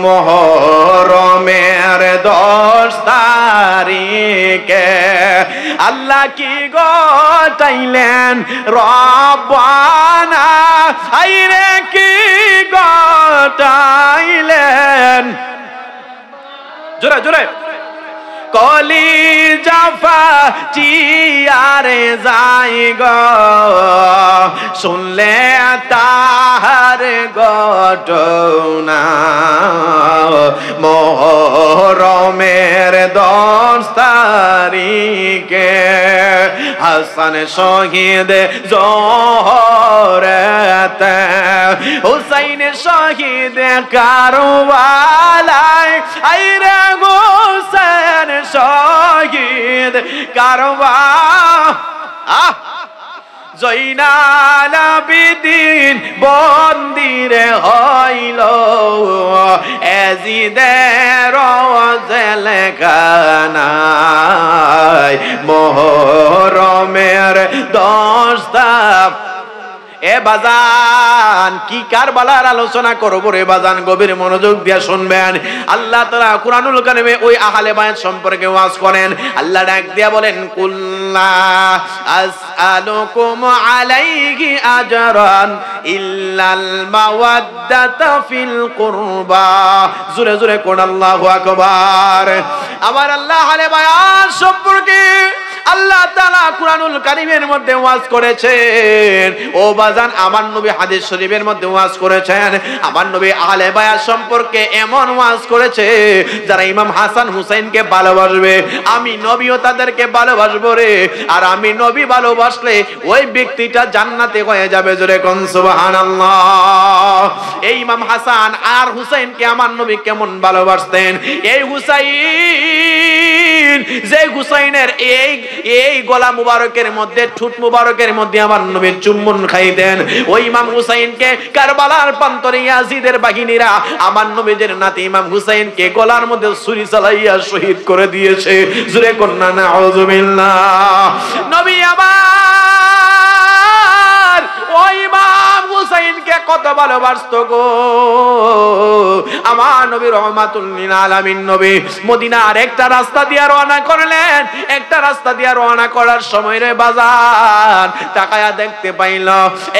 মুহররমের 10 তারিখে আল্লাহ কি ঘটাইলেন রব্বানা, আইরে কি ঘটাইলেন, জোরে জোরে, কলিজা ফাটিয়ারে যাই গো শুনলে তাহার ঘটনা। মুহররমের 10 তারিখে হাসান শহীদ জোহরেতে, হুসাইন শহীদ কারবালায়, আইরে হুসেন শহীদ কারবালা। জৈনাল আবিদিন বন্দিরে হইল এজিদের জেলখানায়। মুহররমের 10 তারিখ এ বাজান কি কারবালার আলোচনা করব রে বাজান, গভীর মনোযোগ দিয়ে শুনবেন। আল্লাহ তাআলা কুরআনুল কারীমে ওই আহলে বায়াত সম্পর্কে ওয়াজ করেন। আল্লাহ ডাক দিয়া বলেন, কুল্লা আসআলুকুম আলাইহি আজরান ইল্লাল মাওয়াদ্দাতা ফিল কুরবা। জোরে জোরে কোন আল্লাহু আকবার। আবার আল্লাহ আহলে বায়াত সম্পর্কে আল্লাহ তাআলা কুরআনুল কারীমের মধ্যে ওয়াজ করেছেন। ও বাজান, আমার নবী হাদিস শরীফের মধ্যে ওয়াজ করেছেন। আমার নবী আহলে বায়াত সম্পর্কে এমন ওয়াজ করেছে, যারা ইমাম হাসান হুসাইনকে ভালোবাসবে আমি নবীও তাদেরকে ভালোবাসবো রে। আর আমি নবী ভালোবাসলে ওই ব্যক্তিটা জান্নাতে হয়ে যাবে। জোরে কোন সুবহানাল্লাহ। এই ইমাম হাসান আর হুসাইনকে আমার নবী কেমন ভালোবাসতেন। এই হুসাইন, যে হুসাইনের এই গলা মুবারকের মধ্যে, ঠোঁট মুবারকের মধ্যে আমার নবী চুম্বন খাইতেন। ওই ইমাম হুসাইনকে কারবালার প্রান্তরে ইয়াজিদের বাহিনীরা আমার নবীদের নাতি ইমাম হুসাইনকে গলার মধ্যে ছুরি চালাইয়া শহীদ করে দিয়েছে। জোরে কন্না নাউযুবিল্লাহ। নবী আমার ওই ইমাম হুসাইনকে কত ভালোবাসতো গো। আমার নবী রহমাতুল লিল আলামিন নবী মদিনার একটা রাস্তা দিয়ে রওনা করলেন। একটা রাস্তা দিয়ে রওনা করার সময় রে বাজার তাকায়া দেখতে পাইল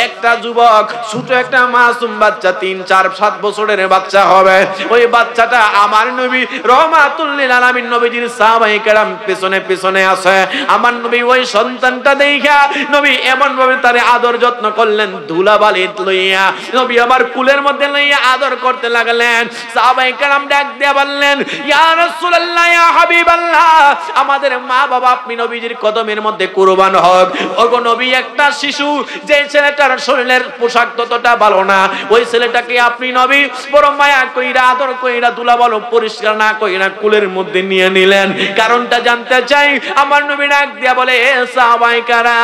একটা যুবক, ছোট একটা মাসুম বাচ্চা, 3, 4, 7 বছরের বাচ্চা হবে। ওই বাচ্চাটা আমার নবী রহমাতুল লিল আলামিন নবীজির সাহাবায়ে কেরাম পিছনে পিছনে আছে। আমার নবী ওই সন্তানটা দেখা নবী এমন ভাবে তার আদর যত্ন করলেন, ধুলাবালি লইয়া নবী আমার কুলের মধ্যে লইয়া আদর করতে লাগলেন। সাহাবায়ে কেরাম ডাক দিয়ে বললেন, ইয়া রাসূলুল্লাহ, ইয়া হাবিবাল্লাহ, আমাদের মা বাবা আপনি নবীজির কদমের মধ্যে কুরবান হোক। ওগো নবী, একটা শিশু যে ছেলেটার শরীরের পোশাক ততটা ভালো না, ওই ছেলেটাকে আপনি নবী বড় মায়া কইরা আদর কইরা ধুলাবালি পরিষ্কার না কইরা কুলের মধ্যে নিয়ে নিলেন। কারণটা জানতে চাই। আমার নবী ডাক দিয়া বলে, সাহাবায়ে কেরাম,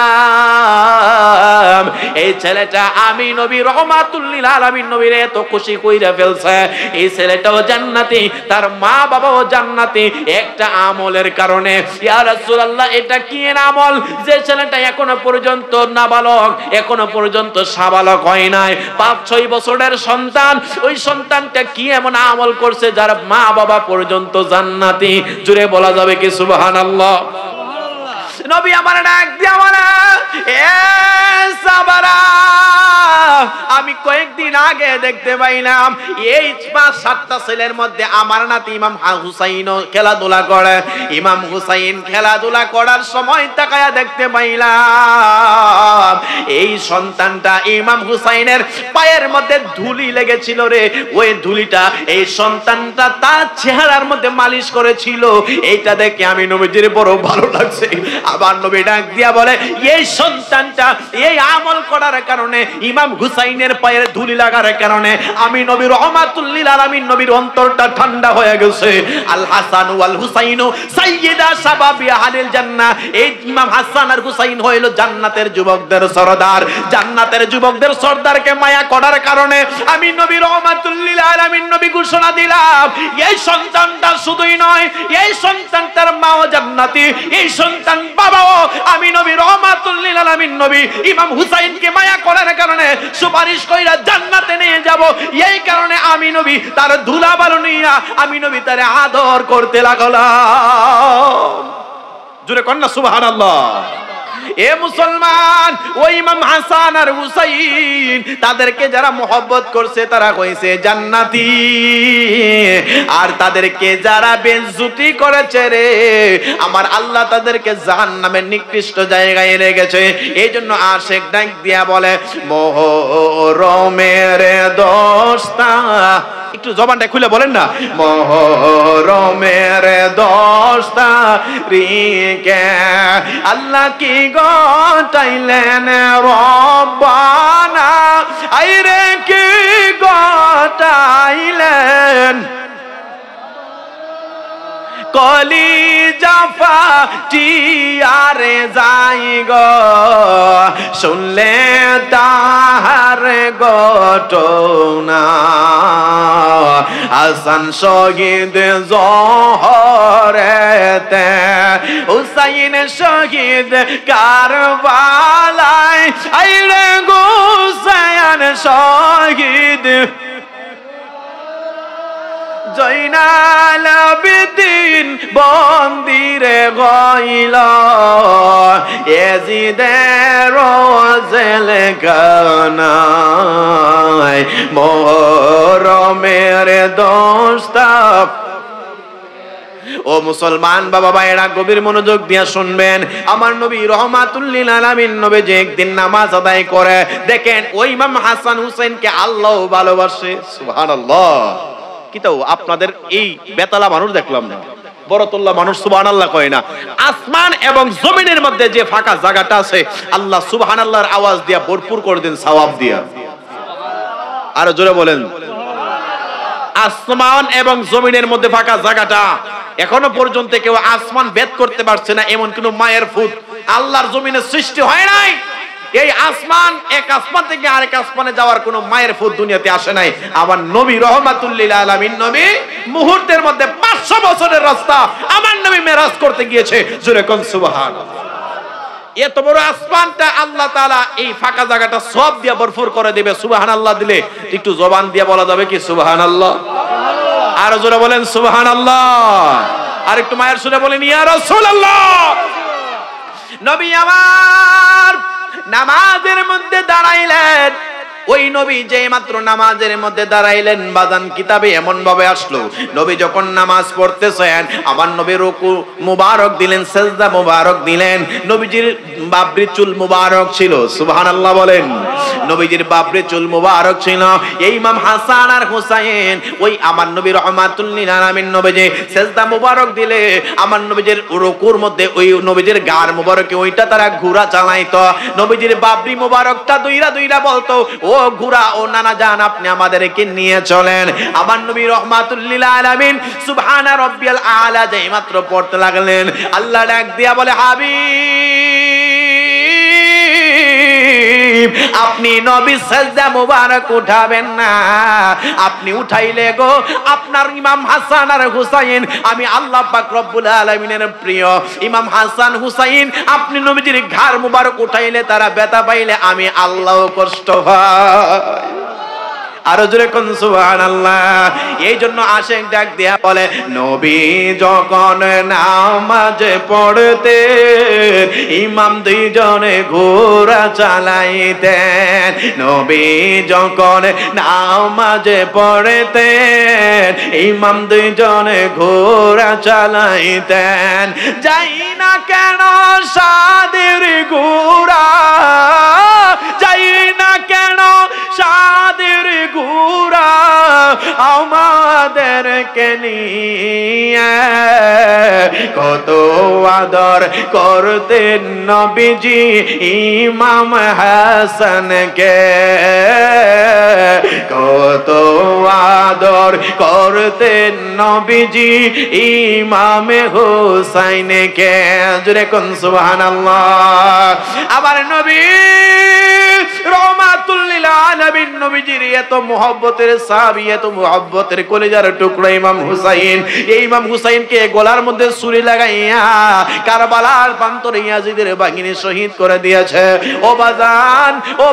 এই ছেলেটা আমি নবী রহমাতুল লিল আলামিন নবীর এত খুশি কইরা ফেলছে। এই ছেলেটাও জান্নাতি, তার মা বাবাও জান্নাতি, একটা আমলের কারণে। ইয়া রাসূলুল্লাহ, এটা কি আমল? যে ছেলেটা এখনো পর্যন্ত নাবালক, এখনো পর্যন্ত সাবালক হয় নাই, 5-6 বছরের সন্তান, ওই সন্তানটা কি এমন আমল করছে যার মা বাবা পর্যন্ত জান্নাতি? জুড়ে বলা যাবে কি সুবহানাল্লাহ? নবী আমার ডাক দিয়া বলে, এ সাহাবারা, আমি কয়েকদিন আগে দেখতে পাইলাম এই 5-7টা ছেলের মধ্যে আমার নাতি ইমাম হুসাইন খেলাধুলা করে। ইমাম হুসাইন খেলাধুলা করার সময় তাকায়া দেখতে পাইলাম এই সন্তানটা ইমাম হুসাইনের পায়ের মধ্যে ধুলি লেগেছিল রে। ওই ধুলিটা এই সন্তানটা তার চেহারার মধ্যে মালিশ করেছিল। এইটা দেখে আমি নবীজির বড় ভালো লাগছে। আবার নবী ডাক দিয়া বলে, এই সন্তানটা এই আমল করার কারণে, ইমাম হুসাইনের পায়ের ধুলি লাগার কারণে আমি নবী রহমাতুল লিল আলামিন নবীর অন্তরটা ঠান্ডা হয়ে গেছে। আল হাসান ওয়াল হুসাইন সাইয়্যিদা শাবাবি আহলিল জান্নাহ। এই ইমাম হাসান আর হুসাইন হইল জান্নাতের যুবকদের সরদার। জান্নাতের যুবকদের সরদারকে মায়া করার কারণে আমি নবী রহমাতুল লিল আলামিন নবী ঘোষণা দিলাম, এই সন্তানটা শুধুই নয়, এই সন্তানটার মাও জান্নাতি, এই সন্তান বাবাও আমি নবী রহমাতুল লিল আলামিন নবী ইমাম হুসাইনকে মায়া করার কারণে সুপারিশ কইরা জান্নাতে নিয়ে যাব। এই কারণে আমি নবী তার ধুলাবালু নিয়া আমি নবী তারে আদর করতে লাগলাম। জোরে কন্না সুবহানাল্লাহ। এ মুসলমান, ওই ইমাম হাসান আর হুসাইন তাদেরকে যারা মোহব্বত করছে তারা কইছে জান্নাতি, আর তাদেরকে যারা বেইজ্জতি করেছে রে আমার আল্লাহ তাদেরকে জাহান্নামের নিকৃষ্ট জায়গায় রেখেছে। এই জন্য আশিক ডাক দিয়া বলে মুহররমের দোস্তা, একটু জবানটা খুলে বলেন না, মুহররমের দোস্তা রিকে আল্লাহ কি গটাইলেন রব্বানা, আইরে কি গটাইলেন, কলিজা ফাটিয়ারে যাই গো শুনলে তাহার ঘটনা, হাসান শহীদ জোহরেতে হুসাইন শহীদ কারবালায়, আইরে হুসাইন শহীদ জয়নাল আবেদিন বন্দিরে গইল, এজিদের জেলখানায় মুহররমের দোস্তা। ও মুসলমান বাবা ভাইরা গভীর মনোযোগ দিয়া শুনবেন, আমার নবী রহমাতুল লিল আলামিন নবী যে একদিন নামাজ আদায় করে দেখেন ওই ইমাম হাসান হুসাইনকে আল্লাহ ভালোবাসে। সুবহানাল্লাহ। কিন্তু আপনাদের এই বেতালা মানুষ দেখলাম না, বরতল্লা মানুষ সুবহানাল্লাহ কয় না। আসমান এবং জমিনের মধ্যে যে ফাঁকা জায়গাটা আছে আল্লাহ সুবহানাল্লাহর আওয়াজ দিয়া ভরপুর করে দেন সওয়াব দিয়া। আরো জোরে বলেন। আসমান এবং জমিনের মধ্যে ফাঁকা জায়গাটা এখনো পর্যন্ত কেউ আসমান ভেদ করতে পারছে না, এমন কোন মায়ের ফুট আল্লাহর জমিনে সৃষ্টি হয় নাই। এই আসমান এক আসমান থেকে আরেক আসমানে যাওয়ার কোন মায়ের ফুট দুনিয়াতে আসে নাই। আমার নবী রহমাতুল লিল আলামিন নবী মুহূর্তের মধ্যে 500 বছরের রাস্তা আমার নবী মেরাজ করতে গিয়েছে। জোরে কোন সুবহানাল্লাহ। এত বড় আসমানটা আল্লাহ তাআলা এই ফাঁকা জায়গাটা সব দিয়ে ভরপুর করে দিবে। সুবহানাল্লাহ দিলে একটু জবান দিয়ে বলা যাবে কি সুবহানাল্লাহ? আর জোরে বলেন সুবহানাল্লাহ। আর একটু মায়ের সুরে বলেন ইয়া রাসূলুল্লাহ। নবী আমার নামাজের মধ্যে দাঁড়াইলেন, ওই নবী যে মাত্র নামাজের মধ্যে দাঁড়াইলেন বাজান কিতাবে এমন ভাবে আসলো নবী যখন নামাজ পড়তেছেন আমার নবী রুকু মুবারক দিলেন, সিজদা মুবারক দিলেন, নবীজির বাবরি চুল মুবারক ছিল। সুবহানাল্লাহ বলেন। নবীজির বাবরি চুল মুবারক ছিল। এই ইমাম হাসান আর হুসাইন ওই আমার নবী রহমাতুল লিল আলামিন নবীজি সিজদা মুবারক দিলে আমার নবীজির রুকুর মধ্যে ওই নবীজির গার মুবারকে ওইটা তারা ঘোড়া চালাইতো। নবীজির বাবরি মুবারকটা দুইরা দুইরা বলতো ও ঘোড়া ও নানা জান আপনি আমাদেরকে নিয়ে চলেন। আমার নবী রহমাতুল লিল আলামিন সুবহানা রাব্বিয়াল আলা যেই মাত্র পড়তে লাগলেন আল্লাহ ডাক দিয়া বলে হাবিব আপনি নবী সিজদা মুবারক উঠাবেন না, আপনি উঠাইলে গো আপনার ইমাম হাসান আর হুসাইন আমি আল্লাহ পাক রব্বুল আলামিনের প্রিয় ইমাম হাসান হুসাইন আপনি নবীজির ঘাড় মুবারক উঠাইলে তারা ব্যথা পাইলে আমি আল্লাহ কষ্ট পাই। আরো জোরে কোন সুবহানাল্লাহ। এই জন্য আশিক ডাক দিয়া বলে নবী যখন নামাজ পড়তে ইমাম দুইজনে ঘোড়া চালাইতেন, নবী যখন নামাজ পড়তে ইমাম দুইজনে ঘোড়া চালাইতেন, যাই না কেন সাদের ঘোড়া, যাই না কেন সাদের ঘোড়া আমাদেরকে নিয়ে কত আদর করতেন নবীজি ইমাম হাসানকে, কত আদর করতেন নবীজি ইমাম হুসাইনকে। জোরে কোন সুবহানাল্লাহ। আবার নবী রহমাতুল লিল আলামিন আলামিন নবীজির এত মুহাব্বতের সাহাবী, এত মুহাব্বতের কলিজার টুকরা ইমাম হুসাইন, এই ইমাম হুসাইনকে গলার মধ্যে ছুরি লাগাইয়া কারবালার প্রান্তরে ইয়াজিদের বাহিনী শহীদ করে দিয়েছে। ও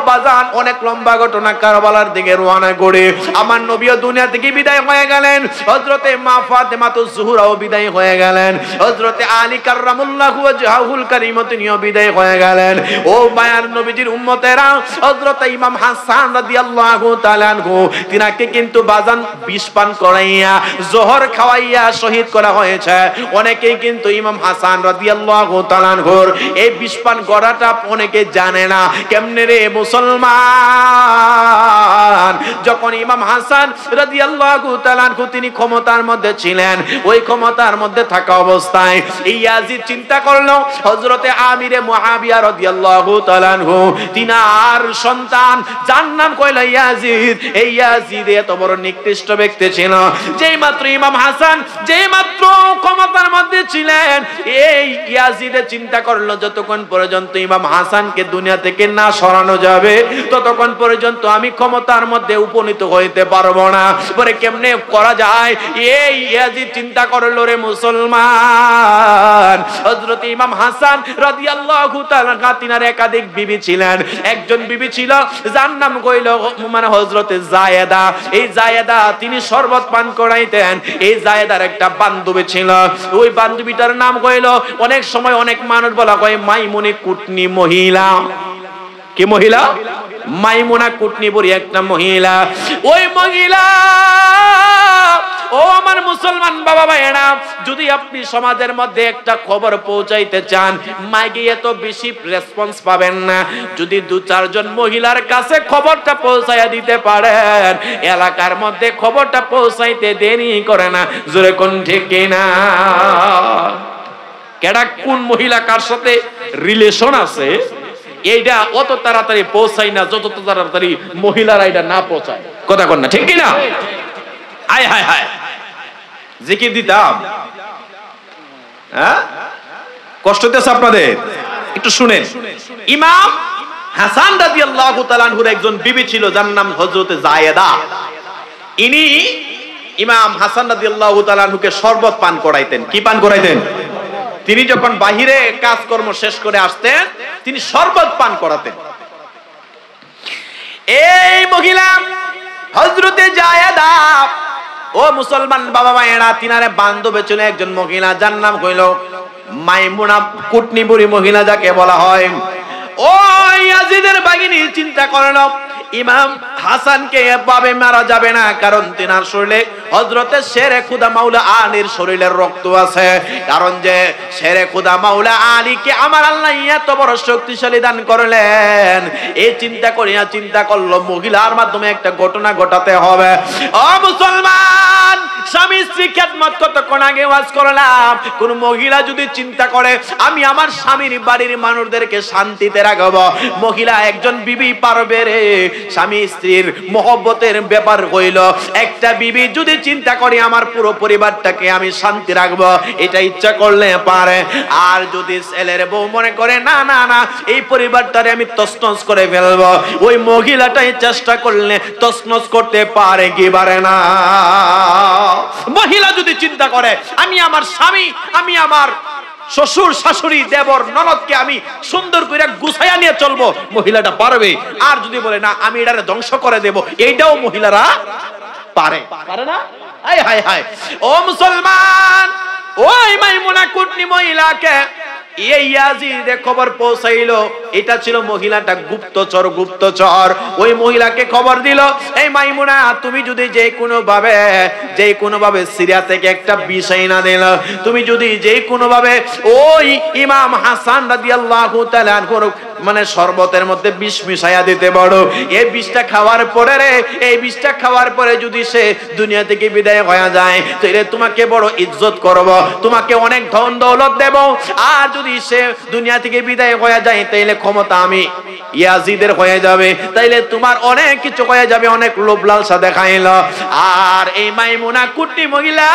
বাজান অনেক লম্বা ঘটনা। কারবালার দিকে রওনা করে আমার নবীও দুনিয়া থেকে বিদায় হয়ে গেলেন, হযরতে মা ফাতেমাতুজ জোহরাও বিদায় হয়ে গেলেন, হযরতে আলী কাররামুল্লাহু ওয়াজহুল কারীম তিনিও বিদায় হয়ে গেলেন। ও মায়ার নবীজির উম্মতেরা, হযরতে ইমাম হাসান রাদিয়াল্লাহু তাআলা আনহু তিনাকে কিন্তু বাজান বিষ পান করাইয়া জোহর খাওয়াইয়া শহীদ করা হয়েছে। অনেকেই কিন্তু ইমাম হাসান রাদিয়াল্লাহু তাআলা আনহুর এই বিষ পান করাটা অনেকে জানে না। কেমনে রে মুসলমান, যখন ইমাম হাসান রাদিয়াল্লাহু তাআলা আনহু তিনি ক্ষমতার মধ্যে ছিলেন, ওই ক্ষমতার মধ্যে থাকা অবস্থায় ইয়াজিদ চিন্তা করলো হযরতে আমিরে মুআবিয়া রাদিয়াল্লাহু তাআলা আনহু তিনার সন্তান যার নাম কইল ইয়াজিদ। এই ইয়াজিদ এত বড় নিকৃষ্ট ব্যক্তি ছিল, যেই মাত্র ইমাম হাসান যেই মাত্র ক্ষমতার মধ্যে ছিলেন, এই ইয়াজিদে চিন্তা করলো যতক্ষণ পর্যন্ত ইমাম হাসানকে দুনিয়া থেকে না সরানো যাবে ততক্ষণ পর্যন্ত আমি ক্ষমতার মধ্যে উপনীত হইতে পারবো না। পরে কেমনে করা যায়, এই ইয়াজিদ চিন্তা করলো রে মুসলমান, হযরত ইমাম হাসান রাদিয়াল্লাহু তাআলা তিনার একাধিক বিবি ছিলেন। একজন বিবি ছিল যার নাম কইল মানে হযরতে জায়েদা। এই জায়েদা তিনি শরবত পান করাইতেন। এই জায়েদার একটা বান্ধবী ছিল, ওই বান্ধবীটার নাম কইল অনেক সময় অনেক মানুষ বলা হয় মাইমুনি কুটনি মহিলা। কি মহিলা? মাইমুনা কুটনি বলি একটা মহিলা। ওই মহিলা, ও আমার মুসলমান বাবা ভাইয়েরা, যদি আপনি সমাজের মধ্যে একটা খবর পৌঁছাইতে চান, মাইকে এত বেশি রেসপন্স পাবেন না। যদি 2-4 জন মহিলার কাছে খবরটা পৌঁছাইয়া দিতে পারেন, এলাকার মধ্যে খবরটা পৌঁছাইতে দেরি করে না। জোরে কোন ঠিক কিনা? কেডা কোন মহিলা কার সাথে রিলেশন আছে এইটা অত তাড়াতাড়ি পৌঁছায় না যত তাড়াতাড়ি মহিলারা এটা না পৌঁছায়। কথা কন না ঠিক কিনা? আয় হায় হায়, জিকির দিতাম, হ্যাঁ কষ্ট হতেছে আপনাদের, একটু শুনেন। ইমাম হাসান রাদিয়াল্লাহু তাআলা আনহুর একজন বিবি ছিল যার নাম হযরতে জায়েদা। ইনি ইমাম হাসান রাদিয়াল্লাহু তাআলা আনহুকে শরবত পান করাইতেন। কি পান করাইতেন? তিনি যখন বাহিরে কাজকর্ম শেষ করে আসতেন তিনি শরবত পান করাতেন। এই মহিলা হযরতে জায়েদা, ও মুসলমান বাবা মায়েরা, তিনারে বান্ধবী ছিল একজন মহিলা যার নাম কইল মাইমুনা কুটনি বুড়ি মহিলা যাকে বলা হয়। ও ইয়াজিদের বাগিনী চিন্তা করল ইমাম হাসানকে এভাবে মারা যাবে না, কারণ তিনার শরীরে হযরতে শেরে খুদা মাওলা আলীর শরীরের রক্ত আছে। কারণ যে শেরে খুদা মাওলা আলীকে আমার আল্লাহ এত বড় শক্তিশালী দান করলেন, এই চিন্তা করিয়া চিন্তা করলো মহিলার মাধ্যমে একটা ঘটনা ঘটাতে হবে। ও মুসলমান, স্বামী স্ত্রী খেদমত কতক্ষণ আগে ওয়াজ করলাম, কোন মহিলা যদি চিন্তা করে আমি আমার স্বামীর বাড়ির মানুষদেরকে শান্তিতে রাখবো, মহিলা একজন বিবি পারবে রে? স্বামী স্ত্রীর মহব্বতের ব্যাপার হইল, একটা বিবি যদি চিন্তা করে আমার পুরো পরিবারটাকে আমি শান্তি রাখবো, এটা ইচ্ছা করলে পারে। আর যদি ছেলের বউ মনে করে না না না এই পরিবারটারে আমি তছনছ করে ফেলবো, ওই মহিলাটাই চেষ্টা করলে তছনছ করতে পারে কি পারে না? মহিলা যদি চিন্তা করে আমি আমার স্বামী, আমি আমার শ্বশুর শাশুড়ি দেবর ননদকে আমি সুন্দর করে গুছাইয়া নিয়ে চলবো, মহিলাটা পারবে। আর যদি বলে না আমি এটারে ধ্বংস করে দেব, এইটাও মহিলারা পারে। পারে না? হায় হায় হায়। ও মুসলমান, ওই মাইমুনা কুটনি মহিলাকে এই ইয়াজিদ খবর পৌঁছাইলো, এটা ছিল মহিলাটা গুপ্তচর। ওই মহিলাকে খবর দিল, এই মাইমুনা তুমি যদি যে কোনো ভাবে সিরিয়া থেকে একটা বিষ এনে দিল, তুমি যদি যে কোনো ভাবে ওই ইমাম হাসান রাদিয়াল্লাহু তাআলা আনহুর মানে শরবতের মধ্যে বিষ মিশাইয়া দিতে পারো, এই বিষটা খাওয়ার পরে এই বিষটা খাওয়ার পরে যদি সে দুনিয়া থেকে বিদায় হয়ে যায় তাহলে তোমাকে বড় ইজ্জত করব, তোমাকে অনেক ধন দৌলত দেব। আর যদি সে দুনিয়া থেকে বিদায় হয়ে যায় তাহলে ক্ষমতা আমি ইয়াজিদের হয়ে যাবে, তাইলে তোমার অনেক কিছু হয়ে যাবে, অনেক লোভ লালসা দেখাইলো। আর এই মাইমুনা কুটি মহিলা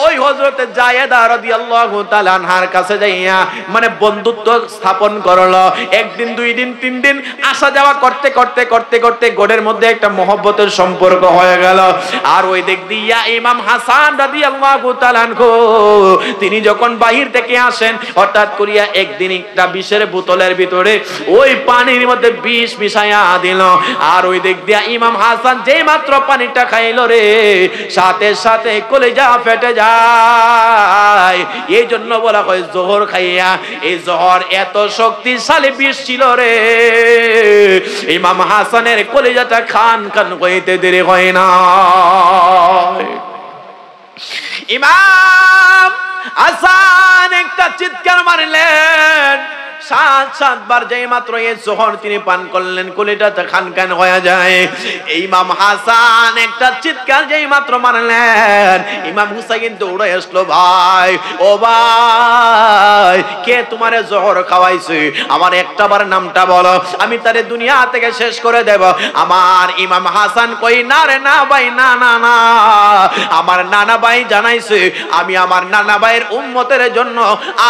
ওই হযরতে জায়েদা রাদিয়াল্লাহু তাআলা আনহার কাছে যাইয়া মানে বন্ধুত্ব স্থাপন করলো। একদিন, দুই দিন, তিন দিন আসা যাওয়া করতে করতে করতে করতে গোড়ের মধ্যে একটা মহব্বতের সম্পর্ক হয়ে গেল। আর ওই দিক দিয়া ইমাম হাসান রাদিয়াল্লাহু তাআলা আনহু তিনি যখন বাহির থেকে আসেন, হঠাৎ করিয়া একদিন একটা বিষের বোতলের ভিতরে ওই পানির মধ্যে বিষ মিশাইয়া দিল। আর ওই দিক দিয়া ইমাম হাসান যেই মাত্র পানিটা খাইলো রে, সাথে সাথে কলিজা ফেটে যায়। এই জন্য বলা হয় জহর খাইয়া। এই জহর এত শক্তিশালী বিষ ছিল রে, ইমাম হাসানের কলিজাটা খান খান হইতে দেরি হয় না। ইমাম হাসান একটা চিৎকার মারলেন, 7 বার যেই মাত্র এই জোহর তিনি পান করলেন, কলিজাটা খান খান হয়ে যায়। ইমাম হাসান একটা চিৎকার যেই মাত্র মারলেন, ইমাম হুসাইন দৌড়ে আসলো, ভাই ও ভাই, কে তোমারে জোহর খাওয়াইছে? আমার একটাবার নামটা বলো, আমি তারে দুনিয়া থেকে শেষ করে দেব। আমার ইমাম হাসান কই, না রে না ভাই, না না না, আমার নানা ভাই জানাইছে, আমি আমার নানা ভাইয়ের উম্মতের জন্য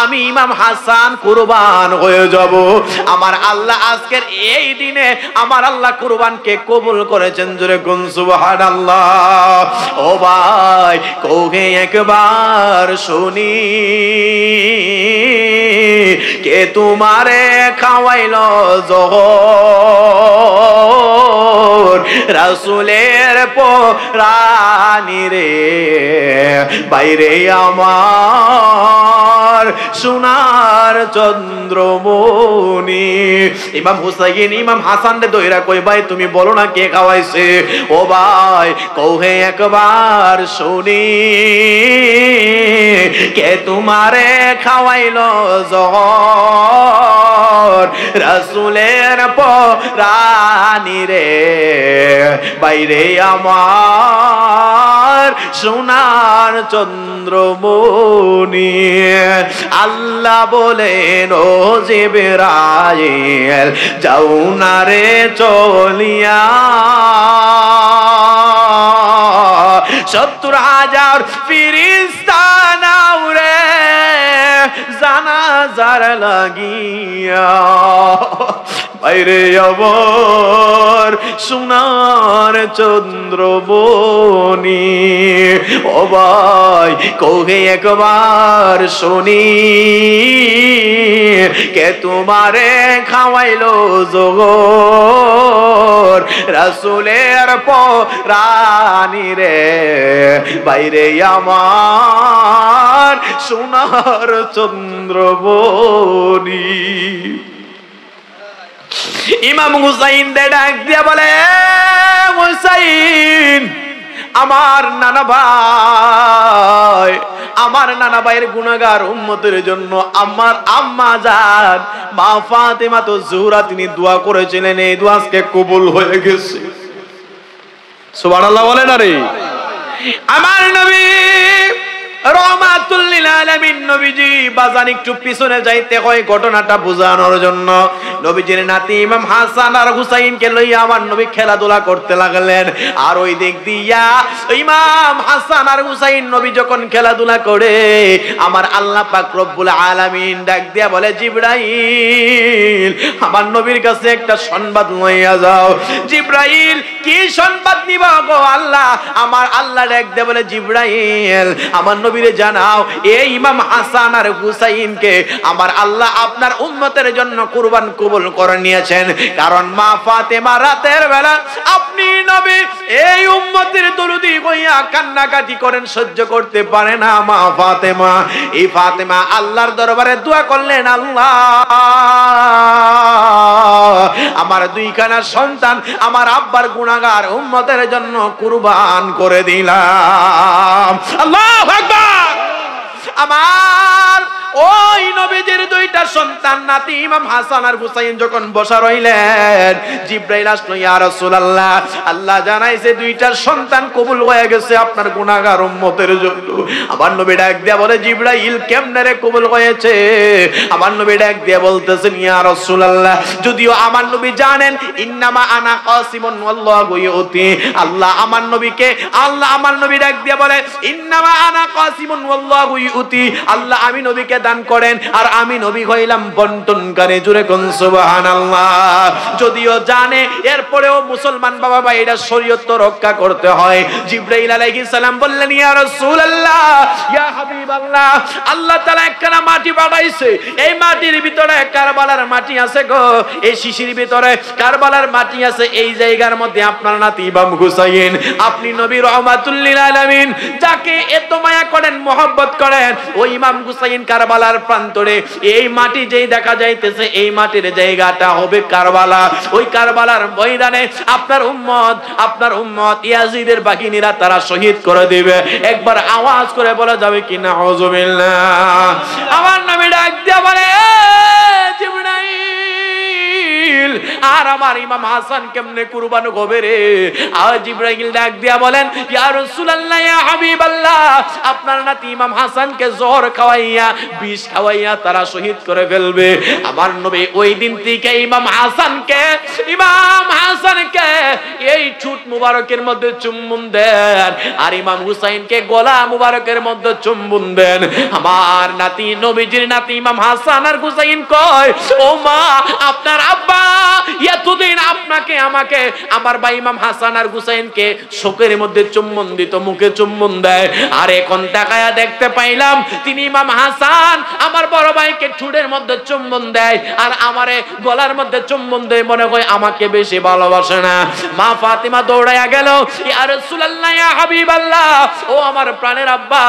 আমি ইমাম হাসান কুরবান হয়ে যাব। আমার আল্লাহ আজকের এই দিনে আমার আল্লাহ কুরবানকে কবুল করেছেন। জোরে কোন সুবহানাল্লাহ। ও ভাই, কোহে একবার শুনি, কে তোমারে খাওয়াইলো জোহর? রাসূলের পরানি রে, বাইরে আমার সোনার চন্দ্রমণি। ইমাম হুসাইন ইমাম হাসান রে দইরা কই, ভাই তুমি বলো না কে খাওয়াইছে? ও ভাই, কহে একবার শুনি, কে তোমারে খাওয়াইলো জহর? রাসূলের পরানি রে, বাইরে আমার সোনার চন্দ্রমণি। আল্লাহ বলেন, ও জিবরাইল যাও না রে চলিয়া, 70,000 ফেরেশতা নাও রে জানাজার লাগিয়া, বাইরে আমার সোনার চন্দ্রমণি। ও ভাই, কোহে একবার শুনি, কে তোমারে খাওয়াইলো জোহর? রাসূলের পরানি রে, বাইরে আমার সোনার চন্দ্রমণি। ইমাম হুসাইন দে ডাক দিয়া বলে, হুসাইন আমার নানা ভাই, আমার নানা ভাইয়ের গুনাহগার উম্মতের জন্য আমার আম্মা জান মা ফাতেমা তো জোহরা তিনি দোয়া করেছিলেন, এই দোয়া আজকে কবুল হয়ে গেছে। সুবহানাল্লাহ বলেন। আরে আমার নবী রহমাতুল লিল আলামিন নবীজি বাজান একটু পিছনে যাইতে হয় ঘটনাটা বোঝানোর জন্য। নবীজির নাতি ইমাম হাসান আর হুসাইনকে লইয়া আমার নবী খেলাধুলা করতে লাগলেন। আর ওই দিক দিয়া ইমাম হাসান আর হুসাইন নবী যখন খেলাধুলা করে, আমার আল্লাহ পাক রব্বুল আলামিন ডাক দিয়া বলে, জিবরাইল আমার নবীর কাছে একটা সংবাদ লইয়া যাও। জিবরাইল কি সংবাদ নিবা গো আল্লাহ? আমার আল্লাহ ডাক দিয়া বলে, জিবরাইল আমার নবীরে জানাও, এই ইমাম হাসান আর হুসাইনকে আমার আল্লাহ আপনার উম্মতের জন্য কুরবান কবুল করে নিয়েছেন। কারণ মা ফাতেমা রাতের বেলা আপনি নবী এই উম্মতের দরুদি কইয়া কান্নাকাটি করেন, সহ্য করতে পারে না মা ফাতেমা। এই ফাতেমা আল্লাহর দরবারে দোয়া করলেন, আল্লাহ আমার দুইখানা সন্তান আমার আব্বার গুনাহগার উম্মতের জন্য কুরবান করে দিলাম। আল্লাহু আকবার। আমার ওই ওই নবীজির দুইটা সন্তান নাতি ইমাম হাসান আর হুসাইন যখন বসা রইলেন, জিবরাইল আসলো, ইয়া রাসূলুল্লাহ, আল্লাহ জানাইছে দুইটা সন্তান কবুল হয়ে গেছে আপনার গুনাহগার উম্মতের জন্য। আমার নবী ডাক দিয়া বলে, জিবরাইল কেমনে রে কবুল হয়েছে? আমার নবী ডাক দিয়া বলতেছেন, ইয়া রাসূলুল্লাহ, যদিও আমার নবী জানেন ইন্নামা আনা কাসিমুন ওয়াল্লাহু ইউতি, আল্লাহ আমার নবী ডাক দিয়া বলে, ইন্নামা আনা কাসিমুন ওয়াল্লাহু ইউতি, আল্লাহ আমি নবীকে দান করেন আর আমি নবী হইলাম বন্টনকারী। জোরে কোন সুবহানাল্লাহ। যদিও জানে, এরপরেও মুসলমান বাবা ভাই, এটা শরীয়ত তো রক্ষা করতে হয়। জিবরাইল আলাইহিস সালাম বললেন, ইয়া রাসূলুল্লাহ, ইয়া হাবিবাল্লাহ, আল্লাহ তাআলা একখানা মাটি পাঠাইছে, এই মাটির ভিতরে কারবালার মাটি আছে গো, এই শিশির ভিতরে কারবালার মাটি আছে, এই জায়গার মধ্যে আপনার নাতি ইমাম হুসাইন, আপনি নবী রাহমাতুল লিল আলামিন, যাকে এত মায়া করেন, মহব্বত করেন, ওই ইমাম হুসাইন কারবালার প্রান্তরে এই মাটি যেই দেখা যাইতেছে, এই মাটির জায়গাটা হবে কারবালা। ওই কারবালার ময়দানে আপনার উম্মত ইয়াজিদের বাহিনীরা তারা শহীদ করে দিবে। একবার আওয়াজ করে বলা যাবে কি না আউযুবিল্লাহ? আমার নবী ডাক দিয়া বলে, জিবরাইল, আর আমার ইমাম হাসান কেমনে কুরবান হবে রে? আর জিবরাইল ডাক দিয়া বলেন, ইয়া রাসূলুল্লাহ, ইয়া হাবিবাল্লাহ, আপনার নাতি ইমাম হাসানকে জহর খাওয়াইয়া, বিষ খাওয়াইয়া তারা শহীদ করে ফেলবে। আমার নবী ওই দিন থেকে ইমাম হাসানকে এই ঠোঁট মুবারকের মধ্যে চুম্বন দেন, আর ইমাম হুসাইনকে গলা মুবারকের মধ্যে চুম্বন দেন। আমার নাতি, নবীজির নাতি ইমাম হাসান আর হুসাইন কয়, ও মা, আপনার আব্বা এতদিন আপনাকে আমাকে আমার ভাই ইমাম হাসান আর হুসাইনকে শোকের মধ্যে চুম্বন দিত, মুখে চুম্বন দেয়, আর এখন তাকায়া দেখতে পাইলাম তিনি ইমাম হাসান আমার বড় ভাইকে ঠোঁটের মধ্যে চুম্বন দেয় আর আমারে গলার মধ্যে চুম্বন দেয়, মনে হয় আমাকে বেশি ভালোবাসে না। মা ফাতিমা দৌড়ায়া গেল, ইয়া রাসূলুল্লাহ, ইয়া হাবিবাল্লাহ, ও আমার প্রাণের আব্বা,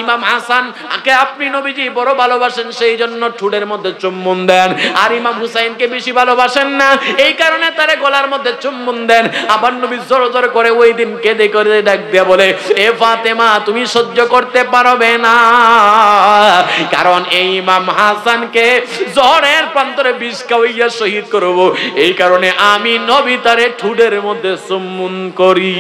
ইমাম হাসান আকে আপনি নবীজি বড় ভালোবাসেন, সেই জন্য ঠোঁটের মধ্যে চুম্বন দেন, আর ইমাম হুসাইনকে বেশি ভালোবাসেন না, এই কারণে তারে গলার মধ্যে চুম্বন দেন। আমার নবী জোর জোর করে ওই দিন কেঁদে করে ডাক দিয়ে বলে, এ ফাতেমা, তুমি সহ্য করতে পারবে না, কারণ এই ইমাম হাসানকে জহরের প্রান্তরে বিষ খাওয়াইয়া শহীদ করব, এই কারণে আমি নবী তারে ঠোঁটের মধ্যে চুম্বন করি।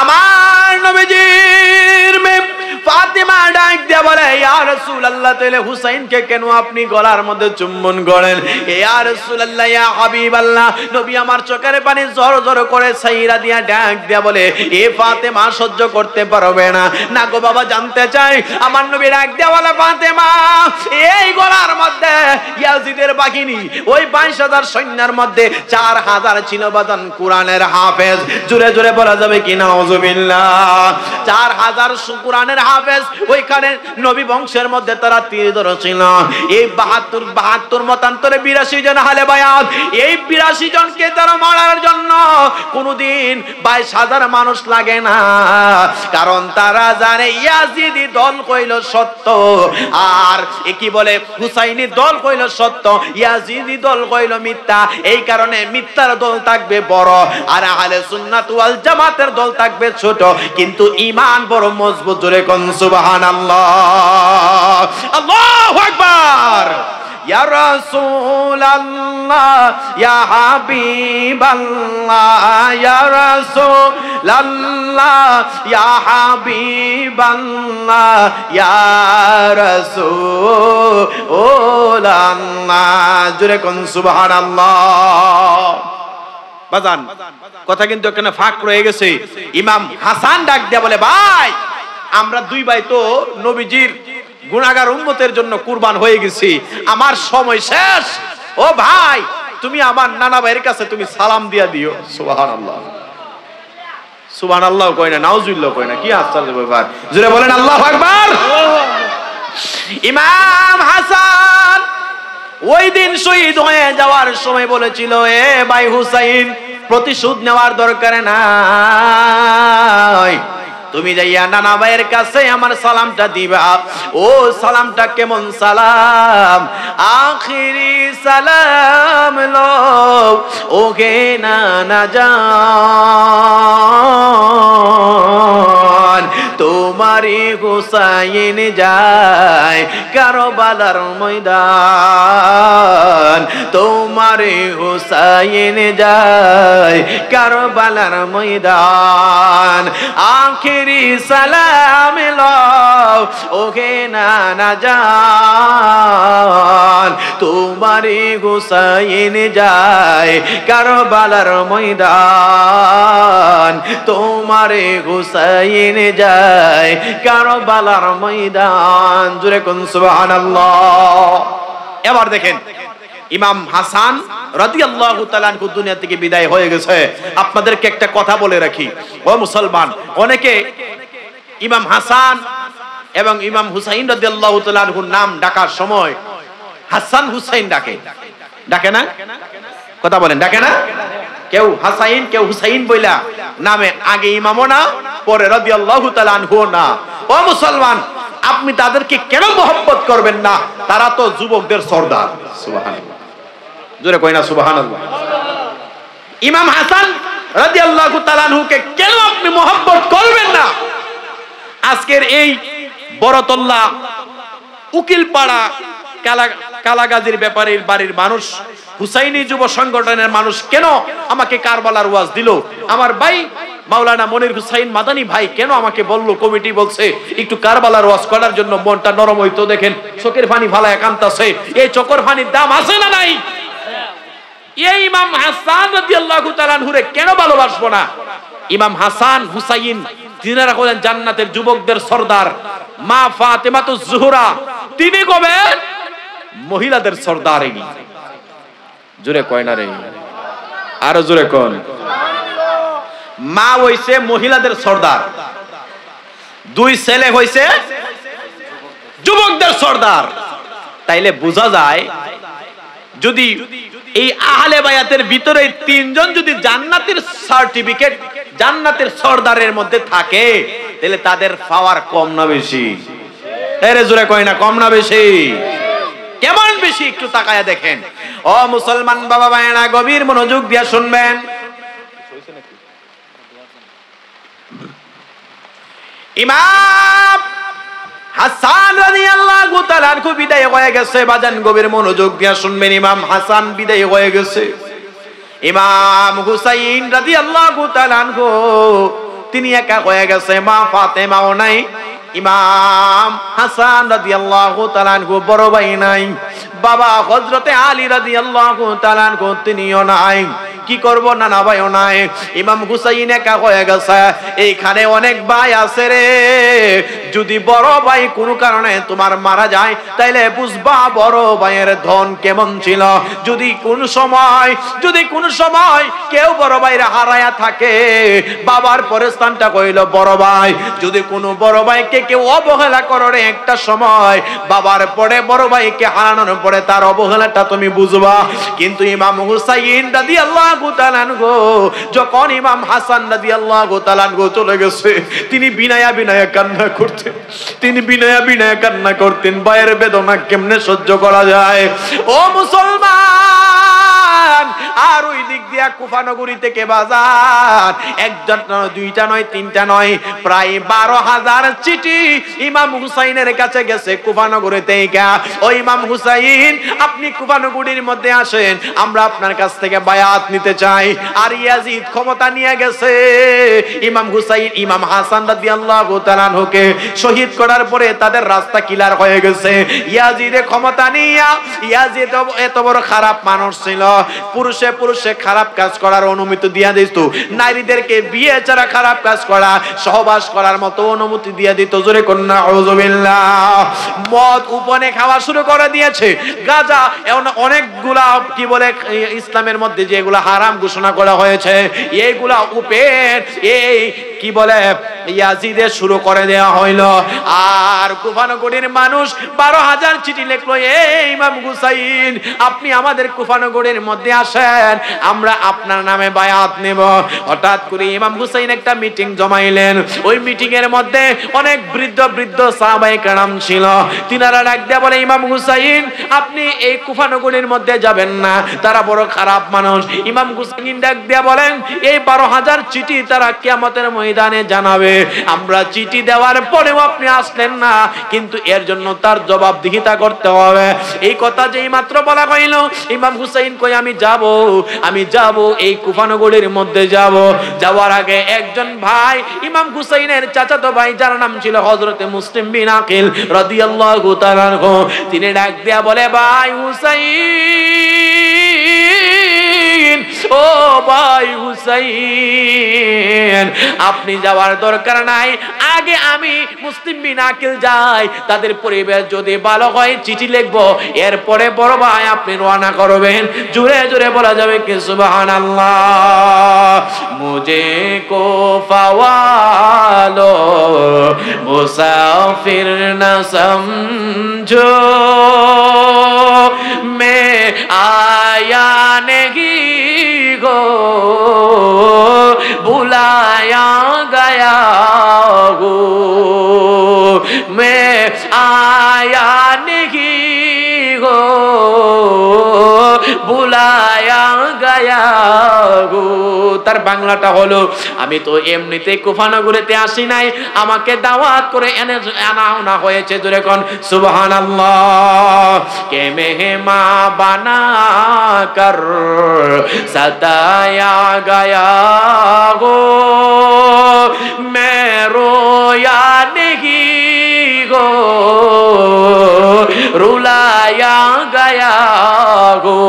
আমার নবীজির মেয়ে ফাতিমা ডাক দিয়া বলে, ইয়া রাসূলুল্লাহ, তাহলে হুসাইনকে কেন আপনি গলার মধ্যে চুম্বন করেন? ইয়া রাসূলুল্লাহ, ইয়া হাবিবাল্লাহ, নবী আমার চোখের পানি জোর জোর করে ছাইরা দিয়া ডাক দিয়া বলে, এ ফাতেমা সহ্য করতে পারবে না। না গো বাবা, জানতে চাই। আমার নবী ডাক দিয়া বলে, ফাতেমা, এই গলার মধ্যে ইয়াজিদের বাহিনী, ওই 22,000 সৈন্যের মধ্যে 4,000 ছিল বাজান কোরআনের হাফেজ। জোরে জোরে বলা যাবে কি নাউযুবিল্লাহ? 4,000 কোরআনের হাফেজ, ওইখানে নবী বংশের মধ্যে তারা তীরধর ছিল। এই 72 মতান্তরে 82 জন আহলে বায়াত, এই 82 জনকে তারা মারার জন্য কোনদিন 22,000 মানুষ লাগে না, কারণ তারা জানে ইয়াজিদি দল কইল সত্য, আর কি বলে হুসাইনি দল কইল সত্য, ইয়াজিদি দল কইল মিথ্যা। এই কারণে মিথ্যার দল থাকবে বড়, আর আহলে সুন্নাত ওয়াল জামাতের দল থাকবে ছোট, কিন্তু ঈমান বড় মজবুত। জোরে কোন সুবহানাল্লাহ, আল্লাহু আকবার। ইয়া রাসূলুল্লাহ, ইয়া হাবিবাল্লাহ, ইয়া রাসূলুল্লাহ, ইয়া হাবিবাল্লাহ, ইয়া রাসূলুল্লাহ। জোরে কোন সুবহানাল্লাহ। বাজান, কথা কিন্তু এখানে ফাঁক রয়ে গেছে। ইমাম হাসান ডাক দিয়া বলে, ভাই, আমরা দুই ভাই তো নবীজির গুনাহগার উম্মতের জন্য কুরবান হয়ে গেছি, আমার সময় শেষ। ও ভাই, তুমি আমার নানা ভাইয়ের কাছে তুমি সালাম দিয়া দিও। সুবহানাল্লাহ, সুবহানাল্লাহ কয় না, নাউজুবিল্লাহ কয় না, কি আশ্চর্য ব্যাপার। জোরে বলেন আল্লাহু আকবার। ইমাম হাসান ওই দিন শহীদ হয়ে যাওয়ার সময় বলেছিল, এ ভাই হুসাইন, প্রতিশোধ নেওয়ার দরকার নাই, তুমি যাইয়া নানা ভাইয়ের কাছে আমার সালামটা দিবা। ও সালামটা কেমন সালাম? আখিরি সালাম লো ওকে নানা জান, তো তোমারই হুসাইন যায় কারবালার ময়দান, তোমারই হুসাইন যায় কারবালার ময়দান। আখিরি সালাম লও ওহে নানা জান, তোমারই হুসাইন যায় কারবালার ময়দান, তোমারে হুসাইন যায় কারবালার ময়দান। জোরে কোন সুবহানাল্লাহ। এবার দেখেন ইমাম হাসান রাদিয়াল্লাহু তাআলা আনহু দুনিয়া থেকে বিদায় হয়ে গেছে। আপনাদেরকে একটা কথা বলে রাখি ও মুসলমান, অনেকে ইমাম হাসান এবং ইমাম হুসাইন রাদিয়াল্লাহু তাআলা আনহুর নাম ডাকার সময় হাসান হুসাইন ডাকে, ডাকে না? কথা বলেন, ডাকে না? কেউ হাসাইন কেউ হুসাইন বইলা নামে আগে ইমামও না পরে রাদিয়াল্লাহু তাআলা আনহু না। ও মুসলমান, আপনি তাদেরকে কেন মহব্বত করবেন না? তারা তো যুবকদের সরদার। সুবহানাল্লাহ, জোরে কই না সুবহানাল্লাহ। ইমাম হাসান রাদিয়াল্লাহু তাআলা আনহুকে কেন আপনি মহব্বত করবেন না? আজকের এই বড়তল্লা উকিলপাড়া কালাগাজীর ব্যাপারীর বাড়ির মানুষ, হুসাইনি যুব সংগঠনের মানুষ কেন আমাকে কারবালার ওয়াজ দিল? আমার ভাই মাওলানা মনির হুসাইন মাদানী ভাই কেন আমাকে বলল, কমিটি বলছে একটু কারবালার ওয়াজ করার জন্য, মনটা নরম হইতো। দেখেন চোখের পানি ফালায় কাঁদতাছে। এই চোখের পানির দাম আছে না নাই? এই ইমাম হাসান রাদিয়াল্লাহু তাআলা আনহুরে কেন ভালোবাসবো না? ইমাম হাসান হুসাইন তিনারা হলেন জান্নাতের যুবকদের সরদার। মা ফাতেমাতুজ জোহরা তিনি কবেন মহিলাদের সরদার। জোরে কয় না রে, আরো জোরে কোন। মা হইছে মহিলাদের সরদার, দুই ছেলে হইছে যুবকদের সরদার। তাইলে বোঝা যায় যদি এই আহলে বায়াতের ভিতরে তিনজন যদি জান্নাতের সার্টিফিকেট জান্নাতের সরদারের মধ্যে থাকে, তাহলে তাদের পাওয়ার কম না বেশি? এরে জোরে কয় না, কম না বেশি? কেমন বেশি একটু তাকায়া দেখেন। ও মুসলমান বাবা ভাইরা, গভীর মনোযোগ দিয়ে শুনবেন। ইমাম হাসান রাদিয়াল্লাহু তাআলা আনহু বিদায় হয়ে গেছে। বাজান গভীর মনোযোগ দিয়ে শুনবেন। ইমাম হাসান বিদায় হয়ে গেছে। ইমাম হুসাইন রাদিয়াল্লাহু তাআলা আনহু তিনি একা হয়ে গেছে, মা ফাতেমাও নাই। ইমাম হাসান রাদিয়াল্লাহু তাআলা আনহু বড় ভাই নাই, বাবা হযরতে আলী রাদিয়াল্লাহু তাআলা আনহু তিনিও নাই। কি করব, নানা ভাইও নাই। ইমাম হুসাইন একা হয়ে গেছে। এইখানে অনেক ভাই আছে রে, যদি বড় ভাই কোনো কারণে তোমার মারা যায় তাইলে বুঝবা বড় ভাইয়ের ধন কেমন ছিল। যদি কোন সময় কেউ বড় ভাইরে হারায়া থাকে, বাবার পরে স্থানটা কইল বড় ভাই। যদি কোনো বড় ভাইকে কেউ অবহেলা করে একটা সময়, বাবার পরে বড় ভাইকে হারানোর পরে তার অবহেলাটা তুমি বুঝবা। কিন্তু ইমাম হুসাইন রাদিয়াল্লাহু তাআলা আনহু যখন ইমাম হাসান রাদিয়াল্লাহু তাআলা আনহু চলে গেছে, তিনি বিনায়া কান্না করতেন। ভাইয়ের বেদনা কেমনে সহ্য করা যায়? ও মুসলমান, আর ওই দিক দিয়া কুফা নগরী থেকে বাজার একটা নয়, দুইটা নয়, তিনটা নয়, প্রায় 12,000 চিঠি ইমাম হুসাইনের কাছে গেছে কুফা নগরী থেকে। ও ইমাম হুসাইন, আপনি কুফা নগরীর মধ্যে আসেন, আমরা আপনার কাছ থেকে বায়াত নিতে চাই। আর ইয়াজিদ ক্ষমতা নিয়ে গেছে। ইমাম হাসান রাদিয়াল্লাহু তাআলা আনহুকে শহীদ করার পরে তাদের রাস্তা ক্লিয়ার হয়ে গেছে। ইয়াজিদের ক্ষমতা নিয়া, ইয়াজিদ এত বড় খারাপ মানুষ ছিল, পুরুষে খারাপ কাজ করার অনুমতি দিয়া দিত, নারীদেরকে বিয়ে ছাড়া খারাপ কাজ করা, সহবাস করার মতো অনুমতি দিয়া দিত। জোরে কন্যা আউযুবিল্লাহ। মদ উপনে খাওয়া শুরু করে দিয়েছে, গাঁজা, অনেকগুলা কি বলে ইসলামের মধ্যে যেগুলা হারাম ঘোষণা করা হয়েছে, এইগুলা উপেন এই কি বলে ইয়াজিদে শুরু করে দেওয়া হইল। আর কুফানগরীর মানুষ 12,000 চিঠি লিখলো, এই ইমাম হুসাইন, আপনি আমাদের কুফানগরীর মধ্যে আসেন, আমরা আপনার নামে বায়াত নেব। হঠাৎ করে ইমাম হুসাইন একটা মিটিং জমাইলেন। ওই মিটিং এর মধ্যে অনেক বৃদ্ধ সাহাবায়ে কেরাম ছিল। তিনারা ডাক দিয়ে বলে, ইমাম হুসাইন, আপনি এই কুফানগরীর মধ্যে যাবেন না, তারা বড় খারাপ মানুষ। ইমাম হুসাইন ডাক দিয়ে বলেন, এই 12,000 চিঠি তারা কিয়ামতের ময়দানে জানাবে। আমরা চিঠি দেওয়ার পরেও আপনি আসলেন না, কিন্তু এর জন্য তার জবাবদিহিতা করতে হবে। এই কথা যেই মাত্র বলা হইল, ইমাম হুসাইন কই আমি যাব এই কুফানগরের মধ্যে যাব। যাওয়ার আগে একজন ভাই, ইমাম হুসাইনের চাচাতো ভাই, যার নাম ছিল হযরতে মুসলিম বিন আকিল রাদিয়াল্লাহু তাআলা আনহু, তিনি ডাক দিয়া বলে, ভাই হুসাইন, ও ভাই হুসাইন, আপনি যাওয়ার দরকার নাই, আগে আমি মুসলিম বিন আকিল যাই, তাদের পরিবেশ যদি ভালো হয় চিঠি লিখবো, এরপরে বড় ভাই আপনি রওনা করবেন। জোরে জোরে বলা যাবে কি সুবহানাল্লাহ। মুঝে কো ফাওয়ালো মুসাফির না সমঝো, মে আয়া নেহি গো बुलाया गया हो, मैं आया नहीं हो बुलाया गया हो। তার বাংলাটা হলো, আমি তো এমনিতে কুফানগরেতে আসি নাই, আমাকে দাওয়াত করে আনা হয়েছে। জোরে কোন সুবহানাল্লাহ। কে মেহমা বানা কর সতায়া গয়া গো, मैं रोया नहीं गो रुलाया गया गो,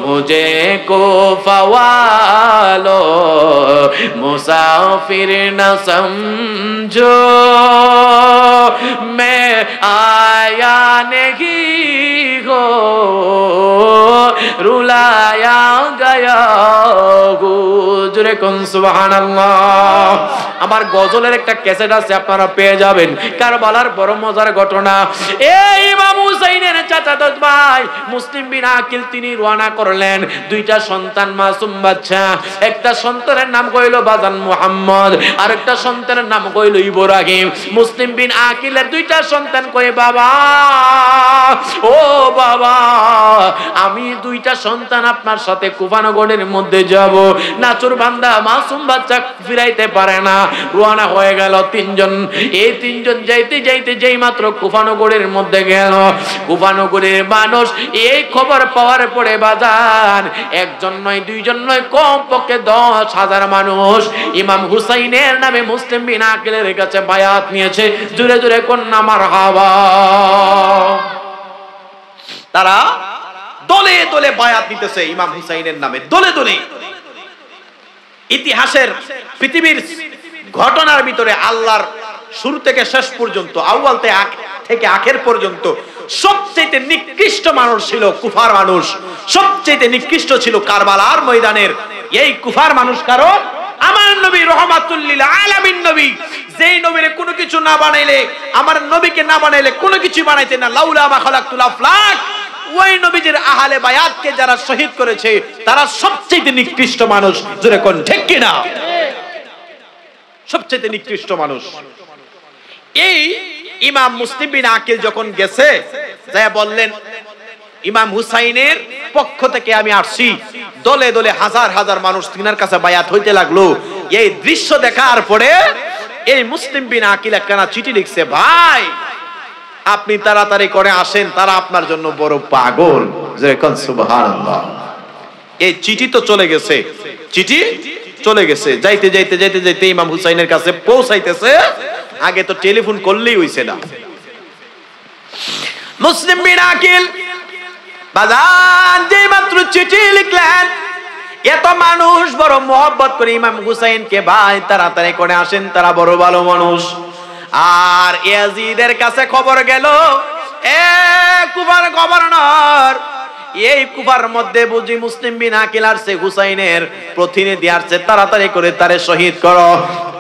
मुझे को फवालो मुसाफिर न समझो, मैं आया नहीं गो रुलाया गया गो। জোরে কোন সুবহানাল্লাহ। আমার গজলের একটা ক্যাসেট আছে, আপনারা পেয়ে যাবেন, কারবালার বড় মজার ঘটনা। এই ইমাম হুসাইনের চাচাতো ভাই মুসলিম বিন আকিল তিনি রওনা করলেন, দুইটা সন্তান মাসুম বাচ্চা, একটা সন্তানের নাম কইলো বাজান মুহাম্মদ, আর একটা সন্তানের নাম কইলো ইব্রাহিম। মুসলিম বিন আকিলের দুইটা সন্তান কই, বাবা ও বাবা, আমি দুইটা সন্তান আপনার সাথে কুফানগরের মধ্যে যাব। নাচুর বান্দা মাসুম বাচ্চা ফিরাইতে পারে না, রওনা হয়ে গেল তিনজন। এই তিনজন যাইতে যাইতে যেই মাত্র কুফানগরের মধ্যে গেল, কুফানগরের মানুষ এই খবর পাওয়ার পরে বাজান একজন নয় দুইজন নয়, কমপক্ষে 10,000 মানুষ ইমাম হুসাইনের নামে মুসলিম বিন আকিলের কাছে বায়াত নিয়েছে। জোরে জোরে কন্যা মারহাবা। তারা দলে দলে বায়াত নিতেছে ইমাম হুসাইনের নামে, দলে দলে। ইতিহাসের পৃথিবীর ঘটনার ভিতরে আল্লাহর শুরু থেকে শেষ পর্যন্ত, আউয়াল থেকে আখের পর্যন্ত সবচেয়ে নিকৃষ্ট মানুষ ছিল কুফার মানুষ, সবচেয়ে নিকৃষ্ট ছিল কারবালার ময়দানের এই কুফার মানুষ। কারণ আমার নবী রাহমাতুল লিল আলামিন নবী, যেই নবীরে কোনো কিছু না বানাইলে, আমার নবীকে না বানাইলে কোনো কিছু বানাইতেন না। লাউলা মা খালাকতুল আফলাক, ওই নবীজির আহলে বায়াতকে যারা শহীদ করেছে তারা সবচেয়ে নিকৃষ্ট মানুষ। জোরে কোন ঠিক কি না? সবচেয়ে নিকৃষ্ট মানুষ। এই ইমাম মুসলিম বিন আকিল যখন গেছে, যায় বললেন ইমাম হুসাইনের পক্ষ থেকে আমি আসছি। দলে দলে হাজার হাজার মানুষ তিনার কাছে বায়াত হইতে লাগলো। এই দৃশ্য দেখার পরে এই মুসলিম বিন আকিল একখানা চিঠি লিখছে, ভাই আপনি তাড়াতাড়ি করে আসেন, তারা আপনার জন্য বড় পাগল। যেরকম সুবহানাল্লাহ। এই চিঠি তো চলে গেছে, চিঠি চলে গেছে। যাইতে যাইতে যাইতে যাইতে ইমাম হুসাইনের কাছে পৌঁছাইতেছে, আগে তো টেলিফোন করলেই হইছে না। মুসলিম বিন আকিল বাজান যেই মাত্র চিঠি লিখলেন, এত মানুষ বড় মোহব্বত করে ইমাম হুসাইনকে, ভাই তাড়াতাড়ি করে আসেন, তারা বড় ভালো মানুষ। আর ইয়াজিদের কাছে খবর গেল, এ কুফার গভর্নর, এই কুফার মধ্যে বুঝি মুসলিম বিন আকিল আর সে হুসাইনের প্রতিনিধি আসছে, তাড়াতাড়ি করে তারে শহীদ করো,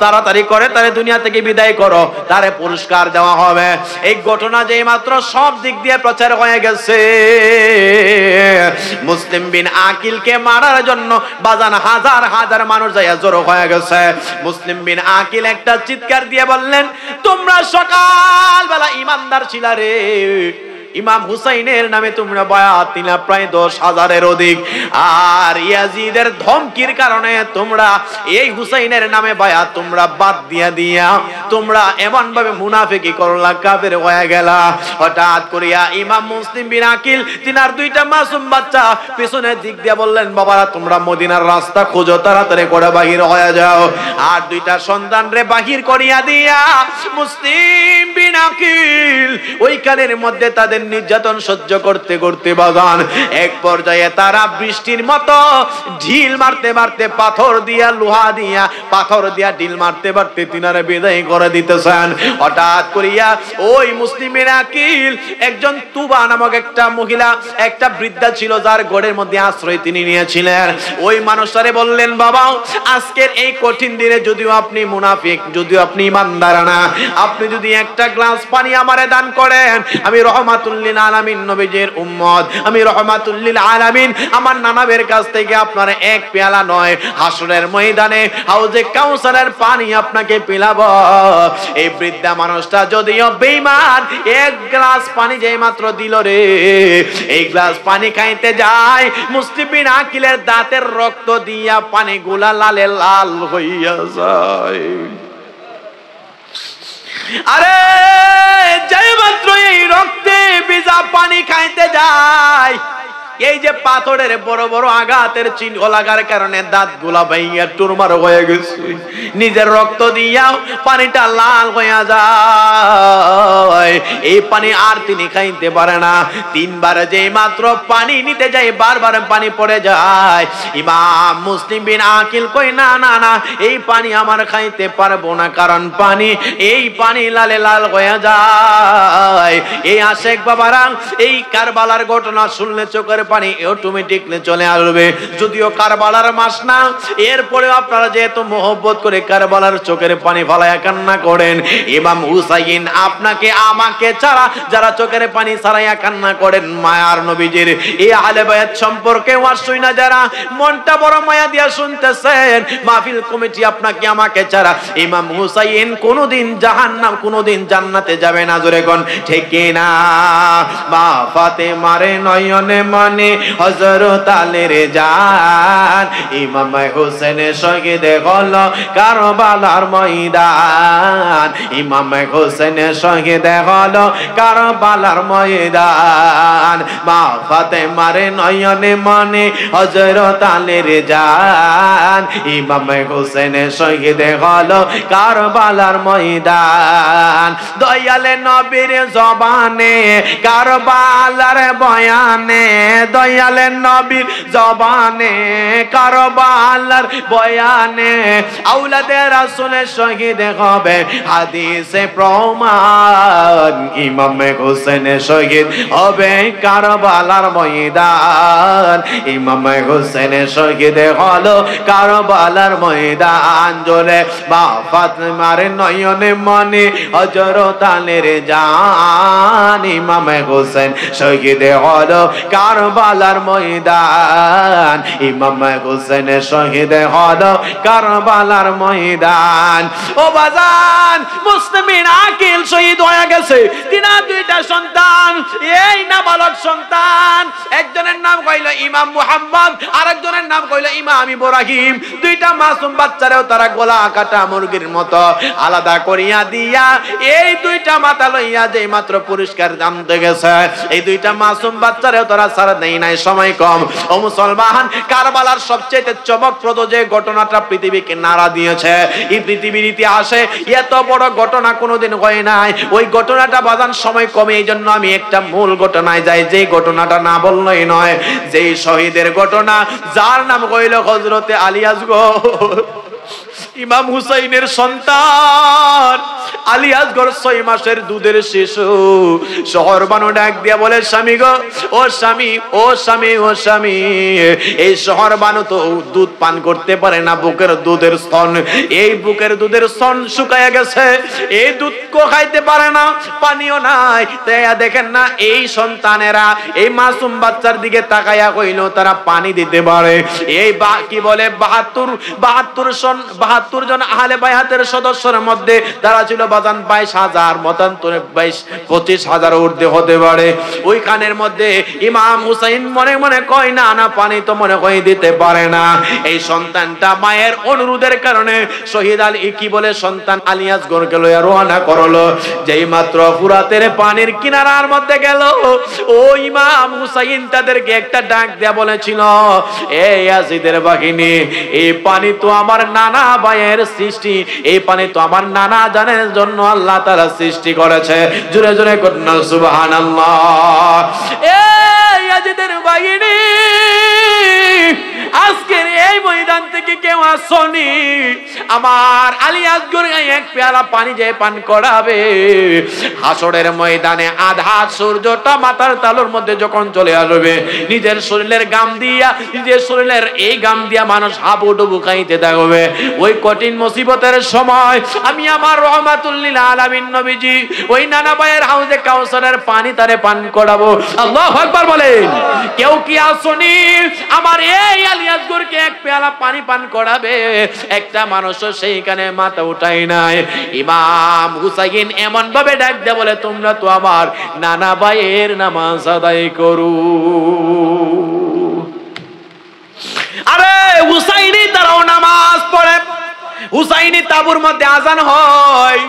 তাড়াতাড়ি করে তারে দুনিয়া থেকে বিদায় করো, তারে পুরস্কার দেওয়া হবে। এই ঘটনা যেই মাত্র সব দিক দিয়ে প্রচার হয়ে গেছে, মুসলিম বিন আকিলকে মারার জন্য বাজান হাজার হাজার মানুষ যাইয়া জড়ো হয়ে গেছে। মুসলিম বিন আকিল একটা চিৎকার দিয়ে বললেন, তোমরা সকালবেলা ইমানদার ছিলা রে, ইমাম হুসাইনের নামে তোমরা বায়াত নিলা প্রায় 10,000-এর অধিক। আর ইয়াজিদের ধমকির কারণে তোমরা এই হুসাইনের নামে বায়াত তোমরা বাদ দিয়া তোমরা এমন ভাবে মুনাফিকি করলা, কাফের হয়ে গেলা। হঠাৎ করিয়া ইমাম মুসলিম বিন আকিল তিনার দুইটা মাসুম বাচ্চা পিছনের দিক দিয়ে বললেন, বাবারা তোমরা মদিনার রাস্তা খোঁজো, তাড়াতাড়ি করে বাহির হয়ে যাও। আর দুইটা সন্তান রে বাহির করিয়া দিয়া মুসলিম বিন আকিল ওইখানের মধ্যে তাদের নির্যাতন সহ্য করতে করতে বাজান এক পর্যায়ে তারা বৃষ্টির মতো ঢিল মারতে মারতে পাথর দিয়া লোহা দিয়া পাথর দিয়া ঢিল মারতে মারতে তিনারে বিদায় করে দিতেছেন। হঠাৎ করিয়া ওই মুসলিম বিন আকিল একজন তুবা নামক একটা মহিলা, একটা বৃদ্ধা ছিল যার ঘরের মধ্যে আশ্রয় তিনি নিয়েছিলেন। ওই মানুষটারে বললেন, বাবা আজকের এই কঠিন দিনে যদিও আপনি মুনাফিক, যদিও আপনি ইমানদার না, আপনি যদি একটা গ্লাস পানি আমারে দান করেন, আমি রহমাতুল লিল আলামিন নবীজির উম্মত, আমি রহমাতুল লিল আলামিন আমার নানাবের কাছ থেকে আপনার এক পেয়ালা নয়, হাসরের ময়দানে হাউজে কাউসারের পানি আপনাকে পিলাবো। এই বৃদ্ধা মানুষটা যদিও বেঈমান, এক গ্লাস পানি যেই মাত্র দিল রে, এই গ্লাস পানি খাইতে যায়, মুসলিম বিন আকিলের দাঁতের রক্ত দিয়া পানি গুলা লালে লাল হইয়া যায়। আরে যেই মাত্র এই রক্তে ভিজা পানি খাইতে যায়, এই যে পাথরের বড় বড় আঘাতের চিহ্ন লাগার কারণে দাঁত গুলা ভাইয়া টুরমার হয়ে গেছে, নিজের রক্ত দিয়া পানিটা লাল হয়ে যায়। এই পানি আর তিনি খাইতে পারে না। তিনবার যেই মাত্র পানি নিতে যায়, বারবার পানি পড়ে যায়। ইমাম মুসলিম বিন আকিল কই, না না না, এই পানি আমার খাইতে পারবো না, কারণ পানি এই পানি লালে লাল হয়ে যায়। এই আশেক বাবারা এই কারবালার ঘটনা শুনলে চোখের পানি অটোমেটিকলি চলে আসবে। যদিও কারবালার মাস না, এরপরে আপনারা যেহেতু মোহব্বত করে কারবালার চোখের পানি ফলায়া কান্না করেন, ইমাম হুসাইন আপনাকে আমাকে ছাড়া যারা চোখের পানি ছাড়াইয়া কান্না করেন মায়ার নবীজির এই আহলে বায়াত সম্পর্কে ওয়াসই না, যারা মনটা বড় মায়া দিয়া শুনতেছেন, মাহফিল কমিটি আপনাকে আমাকে ছাড়া ইমাম হুসাইন কোনোদিন জাহান্নাম, কোনোদিন জান্নাতে যাবে না। জোরে কোন ঠিক না? মা ফাতেমার নয়নে মনে হযরত আলীর জান, ইমাম হোসেন শহীদ হলো কারবালার ময়দান, ইমাম হোসেন শহীদ হলো কারবালার ময়দান। মা ফাতেমার নয়নে মনে হযরত আলীর জান, ইমাম হোসেন শহীদ হলো কারবালার ময়দান। দয়ালে নবীর জবানে কারবালার বয়ানে, দয়ালে নবীর জবানে কারবালার বয়ানে, আওলাদে রাসূল শহীদ হবে হাদিসে প্রমাণ, ইমাম হোসেন শহীদ হবে কারবালার ময়দান, ইমাম হোসেন শহীদ হলো কারবালার ময়দান। জোরে মা ফাতেমার নয়নে মনে হযরত আলীর জান, ইমাম হোসেন শহীদ হলো কারবালার ময়দান, ইমাম হোসেন শহীদ হলো কারবালার ময়দান। ও বাজান, মুসলিম বিন আকিল শহীদ হয়ে গেছে, তিনার দুইটা সন্তান, এই নাবালক সন্তান, একজনের নাম কইল ইমাম মুহাম্মদ, আরেকজনের নাম কইল ইমাম ইব্রাহিম। দুইটা মাসুম বাচ্চারেও তারা গলা কাটা মুরগির মতো আলাদা করিয়া দিয়া এই দুইটা মাথা লইয়া যেই মাত্র পুরস্কার জানতে গেছে, এই দুইটা মাসুম বাচ্চারেও তারা ছাড়া দেয় নাই, সময় কম। ও মুসলমান, কারবালার সবচেয়ে চমকপ্রদ যে ঘটনাটা পৃথিবীকে নাড়া দিয়েছে, এই পৃথিবীর ইতিহাসে এত বড় ঘটনা কোনোদিন হয় নাই। ওই ঘটনাটা বাজান সময় কমে, এই জন্য আমি একটা মূল ঘটনায় যাই, যে ঘটনাটা না বললেই নয়। যেই শহীদের ঘটনা, যার নাম কইল হযরতে আলী আসগর, ইমাম হুসাইনের সন্তান আলী আসগর 6 মাসের দুধের শিশু। শহর বানু ডাক দিয়া বলে, স্বামী গো, ও স্বামী, ও স্বামী, ও স্বামী, এই শহর বানু তো দুধ পান করতে পারে না, বুকের দুধের স্তন, এই বুকের দুধের স্তন শুকায়া গেছে, এই দুধ খাইতে পারে না, পানিও নাই। তাই দেখেন না, এই সন্তানেরা এই মাসুম বাচ্চার দিকে তাকাইয়া কইল তারা পানি দিতে পারে। এই কি বলে 72 জন আহলে বায়াতের সদস্যের মধ্যে তারা ছিল বাজান 22,000 মতান তো 22-25,000 ঊর্ধ্বে হতে পারে। ওইখানের মধ্যে ইমাম হুসাইন মনে মনে কয় না না পানি তো মনে হয় দিতে পারে না। এই সন্তানটা মায়ের অনুরোধের কারণে শহীদ আলী কি বলে সন্তান আলী আসগরকে লইয়া রওনা করলো। যেই মাত্র ফুরাতের পানির কিনারার মধ্যে গেল, ও ইমাম হুসাইন তাদেরকে একটা ডাক দেয়া বলেছিল, এই ইয়াজিদের বাহিনী, এই পানি তো আমার নানা ভাইয়ের সৃষ্টি, এই পানি তো আমার নানা জানের জন্য আল্লাহ তাআলা সৃষ্টি করেছে। জোরে জোরে কন্যা সুবহানাল্লাহ। এই ইয়াজিদের বাহিনী, আজকের এই ময়দান থেকে কেউ আসনি, আমার আলী আসগর এক পেয়ালা পানি যে পান করাবে। হাসরের ময়দানে আধা সূর্যটা মাথার তালুর মধ্যে যখন চলে আসবে, নিজের শরীরের গাম দিয়া, নিজের শরীরের এই গাম দিয়া মানুষ হাবুডুবু খাইতে থাকবে। ওই কঠিন মুসিবতের সময় আমি আমার রহমাতুল লিল আলামিন নবীজি ওই নানা ভাইয়ের হাউজে কাউসারের পানি তারে পান করাবো। আল্লাহু আকবার বলেন। কেউ কি আসনি আমার এই আলী আসগরকে এক পেয়ালা পানি পান করাবে? একটা মানুষও সেইখানে মাথা উঠাই নাই। ইমাম হুসাইন এমন ভাবে ডাক দেয় বলে, তোমরা তো আমার নানা ভাইয়ের নামাজ আদায় করো। আরে হুসাইনি তারাও নামাজ পড়ে, হুসাইনি তাবুর মধ্যে আজান হয়,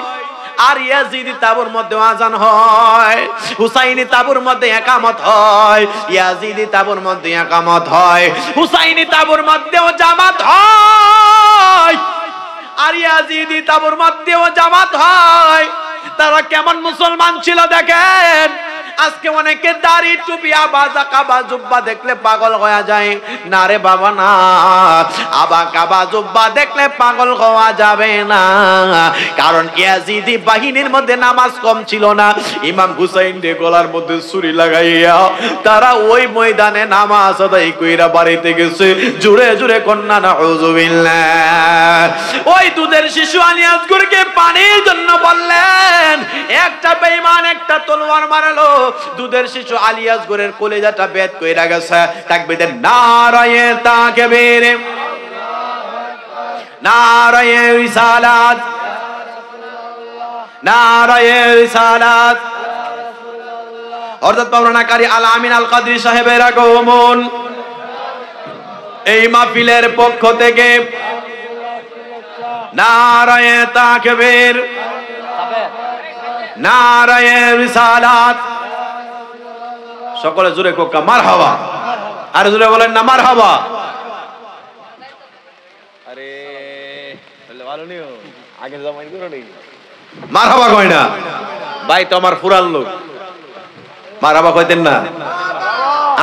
আর ইয়াজিদি তাবুর মধ্যে আজান হয়। হুসাইনি তাবুর মধ্যে একামত হয়, ইয়াজিদি তাবুর মধ্যে একামত হয়। হুসাইনি তাবুর মধ্যেও জামাত হয়, আর ইয়াজিদি তাবুর মধ্যেও জামাত হয়। তারা কেমন মুসলমান ছিল দেখেন। আজকে অনেকে দাড়ি টুপি আবাজা কাবা জুব্বা দেখলে পাগল হয়ে যায়। না রে বাবা না, আবা কাবা জুব্বা দেখলে পাগল হওয়া যাবে না। কারণ ইয়াজিদি বাহিনীর মধ্যে নামাজ কম ছিল না। ইমাম হুসাইন রে গলার মধ্যে ছুরি লাগাইয়া তারা ওই ময়দানে নামাজ আদায় কইরা বাড়িতে গেছে। জুড়ে জুড়ে কন্যা নাউযুবিল্লাহ। ওই দুধের শিশু আলী আসগরকে পানির জন্য বললেন, একটা বেঈমান একটা তলোয়ার মারলো। দুধের শিশু আলী আসগরের কলিজাটা বেদ কইরা গেছে। তাকবীরের নারায়ে তাকবীর, নারায়ে রিসালাত, নারায়ে রিসালাত। হযরত মাওলানা কারি আল আমিন আল কাদরি সাহেবের আগমন এই মাহফিলের পক্ষ থেকে নারায়ে তাকবীর, নারায়ে রিসালাত। সকলে জোরে কোকা মারহাবা। আর জোরে বলেন না মারহাবা। আরে ভালো নিও, আগে জমাইন করো নি, মারহাবা কই না ভাই? তো আমার ফুরান লোক, মারহাবা কইতেন না?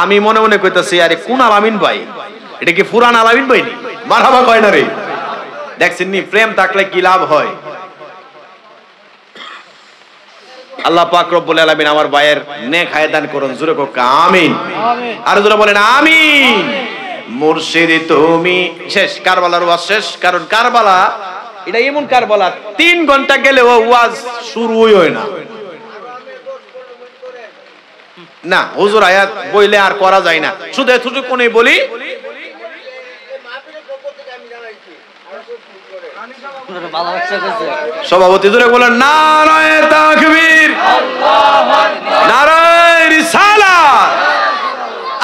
আমি মনে মনে কইতাছি আরে কোন আলামিন ভাই, এটা কি ফুরান আলামিন ভাই নি? মারহাবা কয় না রে। দেখছেন নি প্রেম থাকলে কি লাভ হয়। আল্লাহ পাক রব্বুল আলামিন আমার ভাইয়ের নেক হায়াত দান করুন। জোরে কোকা আমিন। আর জোরে বলেন আমিন। মুর্শিদ তুমি শেষ, কারবালার ওয়াজ শেষ। কারণ কারবালা এটা এমন কারবালা 3 ঘন্টা গেলে ওয়াজ শুরুই হয় না। না হুজুর আয়াত বইলে আর করা যায় না। শুধু এতটুকুনি বলি, সভাপতি জোরে বলেন নারায়ে তাকবীর, নারায়ে রিসালাত,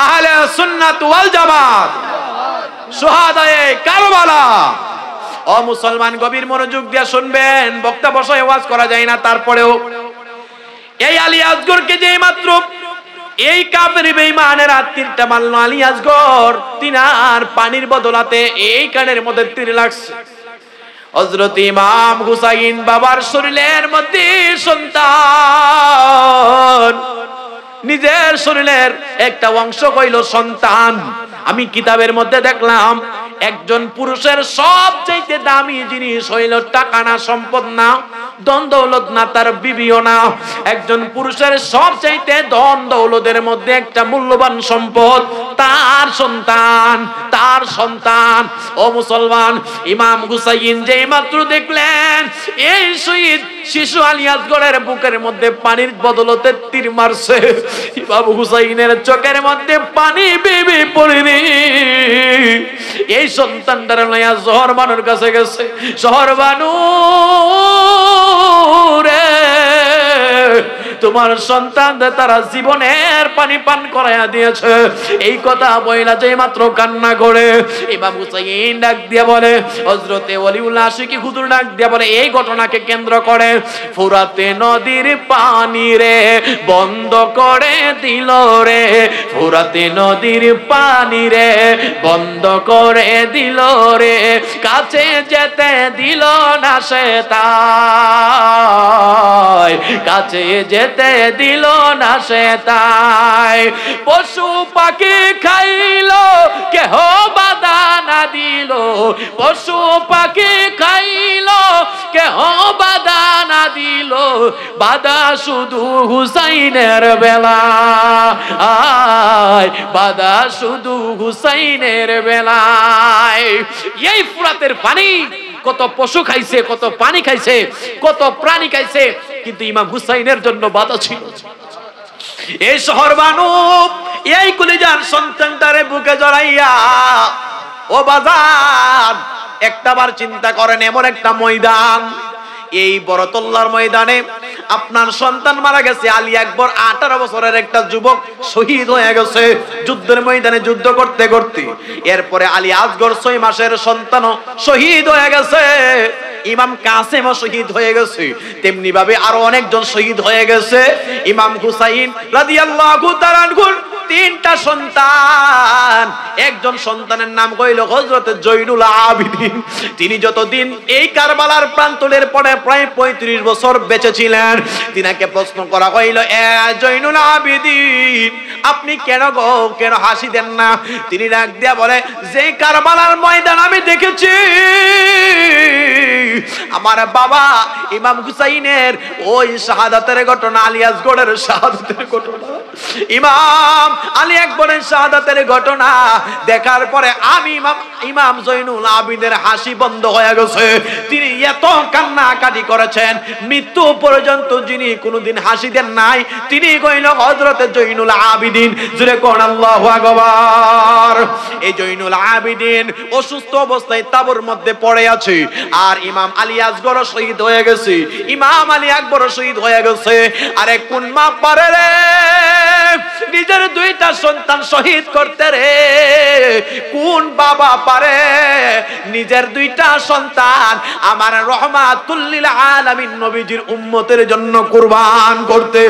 আহলে সুন্নাত ওয়াল জামাত, শুহাদায়ে কারবালা। ও মুসলমান গভীর মনোযোগ দিয়ে শুনবেন। বক্তা বসায় ওয়াজ করা যায় না, তারপরেও এই আলী আসগরকে যে মাত্র এই কাফের বেঈমানের তীরটা মারল আলী আসগর, তিনার পানির বদলাতে এই কানের মধ্যে তীর লাগছে। হযরত ইমাম হুসাইন বাবার শরীরের মধ্যে সন্তান, নিজের শরীরের একটা অংশ কইল সন্তান। আমি কিতাবের মধ্যে দেখলাম একজন পুরুষের সবচেয়ে দামি জিনিস হইল টাকা না, সম্পদ না, ধন দৌলত না, তার বিবিও না। একজন পুরুষের সবচেয়ে ধন দৌলতের মধ্যে একটা মূল্যবান সম্পদ তার সন্তান, তার সন্তান। ও মুসলমান, ইমাম হুসাইন যে মাত্র দেখলেন এই শহীদ শিশু আলী আসগরের বুকের মধ্যে পানির বদলতে তীর মারছে। ইমাম হুসাইনের চোখের মধ্যে পানি বেবে পড়েনি। এই সন্তানটার লইয়া জহর বানুর কাছে গেছে। জহর বানু রে, তোমার সন্তান তারা জীবনের পানি পান করাইয়া দিয়েছে। এই কথা বইলা যে মাত্র কান্না করে ইমাম হুসাইন ডাক দিয়া বলে, হযরতে ওলিউল্লাহ আশিকি হুজুর ডাক দিয়া বলে, এই ঘটনাকে কেন্দ্র করে ফুরাতে নদীর পানি রে বন্ধ করে দিল রে, ফুরাতে নদীর পানি রে বন্ধ করে দিল রে, কাছে যেতে দিল না সে তাই, কাছে যেতে দিল না সে তাই, পশু পাখি খাইলো কেহ বাধা না দিল, পশু পাখি খাইলো কেহ বাধা না দিল, বাধা শুধু হুসাইনের বেলা, বাধা শুধু হুসাইনের বেলায়। এই ফুরাতের পানি কত পশু খাইছে, কত পানি খাইছে, কত প্রাণী খাইছে, কিন্তু ইমাম হুসাইনের জন্য বাধা ছিল। এই শহর বানু এই কলিজার সন্তানটারে বুকে জড়াইয়া, ও বাজার একটাবার চিন্তা করেন, এমন একটা ময়দান, এই বড়তল্লার ময়দানে আপনার সন্তান মারা গেছে। আলী আকবর 18 বছরের একটা যুবক শহীদ হয়ে গেছে যুদ্ধের ময়দানে যুদ্ধ করতে করতে। এরপরে আলী আসগর 6 মাসের সন্তানও শহীদ হয়ে গেছে। ইমাম কাসেমও শহীদ হয়ে গেছে। তেমনি ভাবে আরো অনেকজন শহীদ হয়ে গেছে। ইমাম হুসাইন রাদিয়াল্লাহু তাআলা আনহুর 3টা সন্তান, একজন সন্তানের নাম কইল হযরত জয়নুল আবিদিন। তিনি যতদিন এই কারবালার প্রান্তরের পরে প্রায় 35 বছর বেঁচে ছিলেন। তিনাকে প্রশ্ন করা হইল, এ জয়নুল আবিদিন আপনি কেন গো, কেন হাসি দেন না? তিনি ডাক দিয়া বলে, যে কারবালার ময়দান আমি দেখেছি, আমার বাবা ইমাম হুসাইনের ওই শাহাদাতের ঘটনা, আলী আসগরের শাহাদাতের ঘটনা, ইমাম আলী আকবরের শাহাদাতের ঘটনা দেখার পরে আমি ইমাম জয়নুল আবিদের হাসি বন্ধ হয়ে গেছে। তিনি এত কান্নাকাটি করেছেন, মৃত্যু পর্যন্ত যিনি কোনোদিন হাসি দেন নাই তিনি কইল হযরত জয়নুল আবিদিন। জোরে কোন আল্লাহু আকবার। এই জয়নুল আবিদিন অসুস্থ অবস্থায় তাবুর মধ্যে পড়ে আছে, আর ইমাম আলী আসগর শহীদ হয়ে গেছে, ইমাম আলী আকবর শহীদ হয়ে গেছে। আরে কোন মা পারে রে নিজের 2টা সন্তান শহীদ করতে রে? কোন বাবা পারে নিজের 2টা সন্তান আমার রহমাতুল লিল আলামিন নবীজির উম্মতের জন্য কুরবান করতে?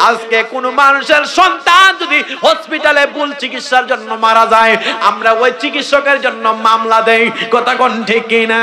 আজকে কোন মানুষের সন্তান যদি হসপিটালে ভুল চিকিৎসার জন্য মারা যায়, আমরা ওই চিকিৎসকের জন্য মামলা দেই। কথা কোন ঠিক কিনা?